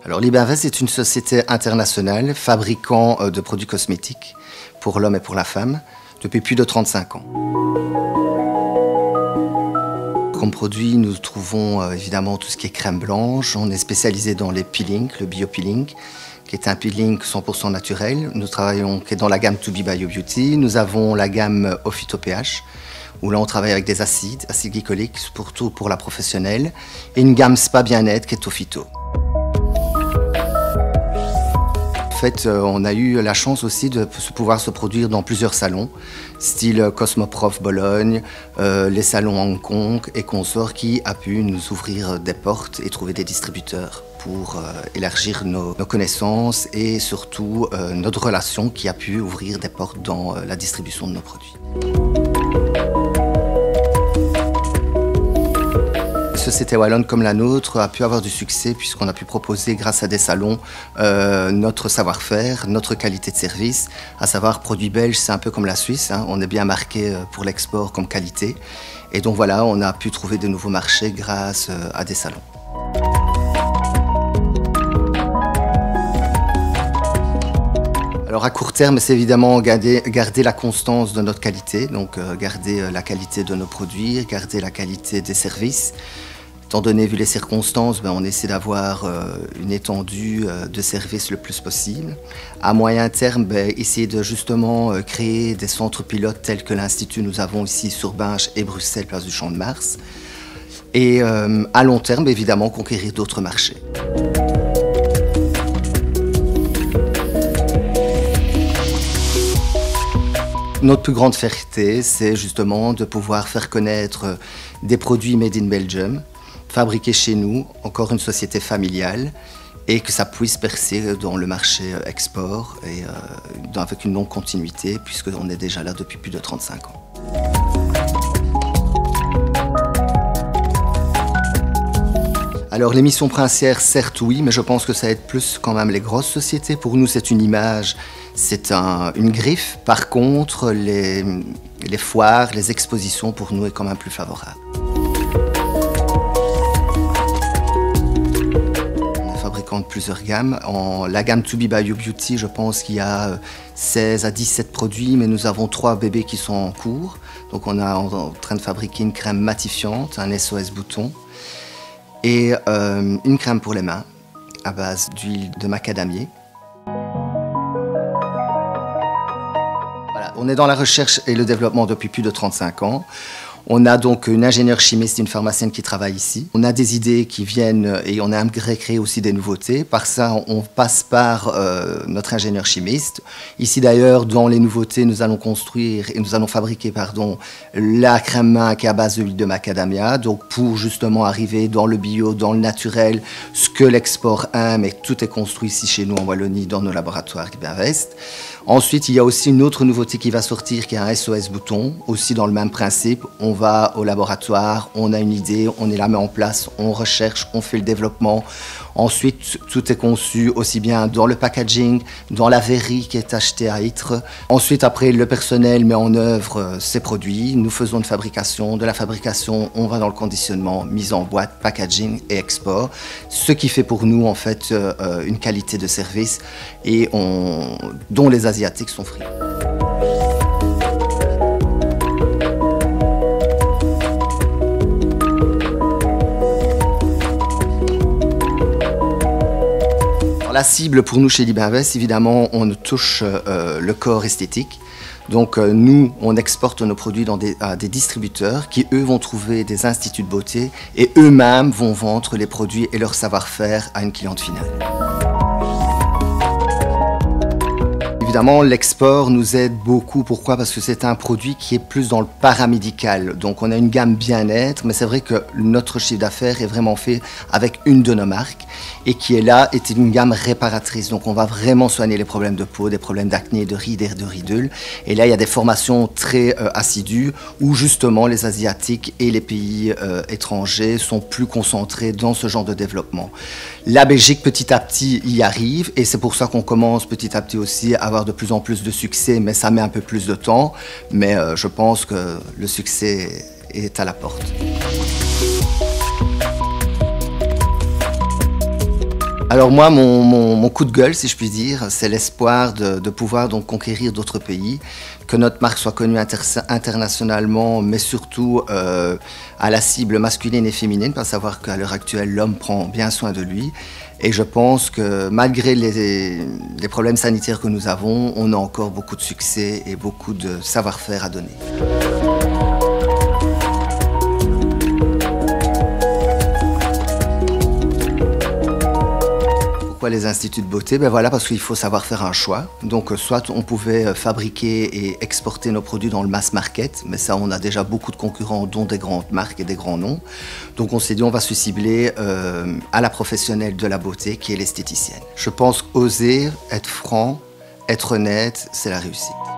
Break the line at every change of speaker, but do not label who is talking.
Alors Libenvest est une société internationale fabricant de produits cosmétiques pour l'homme et pour la femme depuis plus de 35 ans. Comme produit, nous trouvons évidemment tout ce qui est crème blanche. On est spécialisé dans les peelings, le bio-peeling, qui est un peeling 100% naturel. Nous travaillons qui est dans la gamme To Be Bio Beauty. Nous avons la gamme Ophyto-pH, où là on travaille avec des acides glycoliques, surtout pour la professionnelle, et une gamme Spa Bien-être qui est Ophyto. En fait, on a eu la chance aussi de pouvoir se produire dans plusieurs salons, style Cosmoprof Bologne, les salons Hong Kong et consorts, qui a pu nous ouvrir des portes et trouver des distributeurs pour élargir nos connaissances et surtout notre relation qui a pu ouvrir des portes dans la distribution de nos produits. La société wallonne comme la nôtre a pu avoir du succès puisqu'on a pu proposer grâce à des salons notre savoir-faire, notre qualité de service, à savoir produits belges, c'est un peu comme la Suisse, hein, on est bien marqué pour l'export comme qualité et donc voilà, on a pu trouver de nouveaux marchés grâce à des salons. Alors à court terme, c'est évidemment garder la constance de notre qualité, donc garder la qualité de nos produits, garder la qualité des services. Étant donné, vu les circonstances, on essaie d'avoir une étendue de services le plus possible. À moyen terme, essayer de justement créer des centres pilotes tels que l'Institut nous avons ici sur Binche et Bruxelles, place du Champ de Mars. Et à long terme, évidemment, conquérir d'autres marchés. Notre plus grande fierté, c'est justement de pouvoir faire connaître des produits made in Belgium, fabriqués chez nous, encore une société familiale, et que ça puisse percer dans le marché export et avec une longue continuité, puisqu'on est déjà là depuis plus de 35 ans. Alors les missions princières, certes oui, mais je pense que ça aide plus quand même les grosses sociétés. Pour nous, c'est une image, c'est une griffe. Par contre, les foires, les expositions, pour nous, est quand même plus favorable. On est fabricant de plusieurs gammes. La gamme To Be Bio Beauty, je pense qu'il y a 16 à 17 produits, mais nous avons 3 bébés qui sont en cours. Donc on est en train de fabriquer une crème matifiante, un SOS bouton, et une crème pour les mains à base d'huile de macadamier. Voilà, on est dans la recherche et le développement depuis plus de 35 ans. On a donc une ingénieure chimiste et une pharmacienne qui travaillent ici. On a des idées qui viennent et on aimerait créer aussi des nouveautés. Par ça, on passe par notre ingénieur chimiste. Ici d'ailleurs, dans les nouveautés, nous allons construire et nous allons fabriquer la crème main qui est à base d'huile de macadamia. Donc pour justement arriver dans le bio, dans le naturel, ce que l'export aime, et tout est construit ici chez nous en Wallonie dans nos laboratoires Libenvest. Ensuite, il y a aussi une autre nouveauté qui va sortir, qui est un SOS bouton, aussi dans le même principe. On va au laboratoire, on a une idée, on la met en place, on recherche, on fait le développement. Ensuite, tout est conçu aussi bien dans le packaging, dans la verrerie qui est achetée à Ytre. Ensuite, après, le personnel met en œuvre ces produits. Nous faisons une fabrication. De la fabrication, on va dans le conditionnement, mise en boîte, packaging et export. Ce qui fait pour nous, en fait, une qualité de service et dont les Asiatiques sont friands. La cible pour nous chez Libenvest, évidemment, on touche le corps esthétique. Donc nous, on exporte nos produits à des distributeurs qui, eux, vont trouver des instituts de beauté et eux-mêmes vont vendre les produits et leur savoir-faire à une cliente finale. Évidemment, l'export nous aide beaucoup. Pourquoi? Parce que c'est un produit qui est plus dans le paramédical. Donc on a une gamme bien-être, mais c'est vrai que notre chiffre d'affaires est vraiment fait avec une de nos marques et qui est là, est une gamme réparatrice. Donc on va vraiment soigner les problèmes de peau, des problèmes d'acné, de rides et de ridules. Et là, il y a des formations très assidues où justement les Asiatiques et les pays étrangers sont plus concentrés dans ce genre de développement. La Belgique, petit à petit, y arrive et c'est pour ça qu'on commence petit à petit aussi à avoir de plus en plus de succès, mais ça met un peu plus de temps. Mais je pense que le succès est à la porte. Alors moi, mon coup de gueule, si je puis dire, c'est l'espoir de pouvoir donc conquérir d'autres pays, que notre marque soit connue internationalement, mais surtout à la cible masculine et féminine, à savoir qu'à l'heure actuelle, l'homme prend bien soin de lui. Et je pense que malgré les problèmes sanitaires que nous avons, on a encore beaucoup de succès et beaucoup de savoir-faire à donner. Pourquoi les instituts de beauté? Ben voilà, parce qu'il faut savoir faire un choix. Donc soit on pouvait fabriquer et exporter nos produits dans le mass market, mais ça on a déjà beaucoup de concurrents, dont des grandes marques et des grands noms. Donc on s'est dit on va se cibler à la professionnelle de la beauté qui est l'esthéticienne. Je pense qu'oser, être franc, être honnête, c'est la réussite.